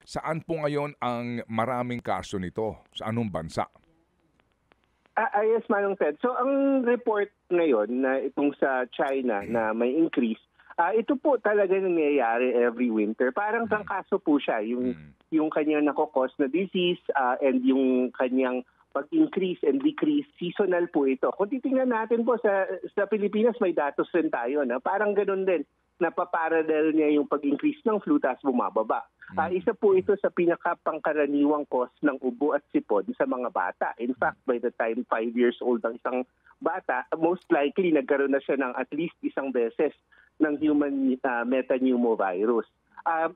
Saan po ngayon ang maraming kaso nito? Sa anong bansa? Yes, Manong Ted. So ang report ngayon na itong sa China na may increase, ito po talaga nangyayari every winter. Parang trangkaso po siya, yung kanyang nakokos na disease and yung kanyang pag-increase and decrease, seasonal po ito. Kung titingnan natin po sa Pilipinas, may datos rin tayo na parang ganun din. Napaparallel niya yung pag-increase ng flu tapos bumababa. Isa po ito sa pinakapangkaraniwang cause ng ubo at sipon sa mga bata. In fact, by the time 5 years old ang isang bata, most likely nagkaroon na siya ng at least isang beses ng human metapneumovirus.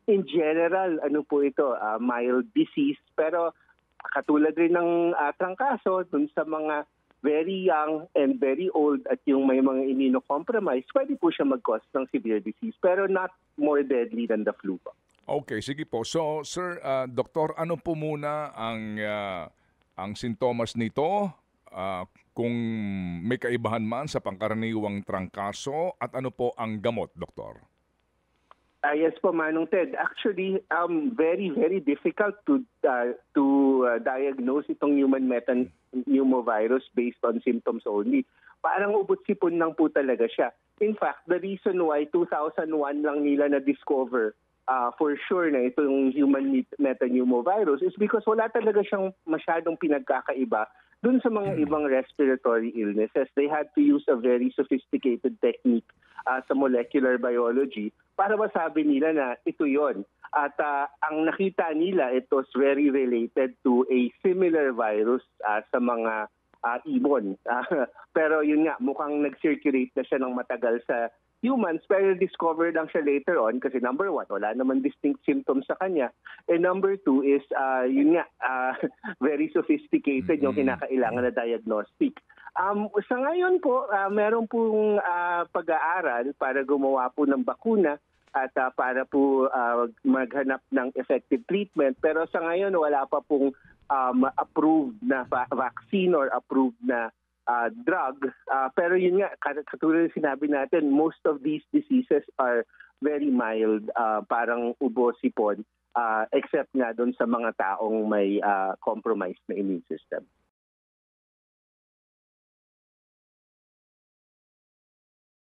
In general, ano po ito, mild disease, pero katulad rin ng trangkaso dun sa mga very young and very old at yung may mga immunocompromised, pwede po siya mag-cause ng severe disease pero not more deadly than the flu po. Okay, sige po. So, sir, doktor, ano po muna ang sintomas nito? Kung may kaibahan man sa pangkaraniwang trangkaso at ano po ang gamot, doktor? Yes po, Manong Ted. Actually, very, very difficult to diagnose itong human metapneumovirus based on symptoms only. Parang ubot-sipon lang po talaga siya. In fact, the reason why 2001 lang nila na-discover for sure na itong human metapneumovirus is because wala talaga siyang masyadong pinagkakaiba dun sa mga ibang respiratory illnesses. They had to use a very sophisticated technique sa molecular biology para masabi nila na ito yon. At ang nakita nila, it was very related to a similar virus sa mga ibon. Pero yun nga, mukhang nag-circulate na siya ng matagal sa humans, pero discovered lang siya later on kasi number one, wala naman distinct symptoms sa kanya. And number two is, yun nga, very sophisticated yung kinakailangan na diagnostic. Sa ngayon po, meron pong pag-aaral para gumawa po ng bakuna at para po maghanap ng effective treatment. Pero sa ngayon, wala pa pong approved na vaccine or approved na drug. Pero yun nga, katulad ng sinabi natin, most of these diseases are very mild, parang ubo, sipon, except nga doon sa mga taong may compromised na immune system.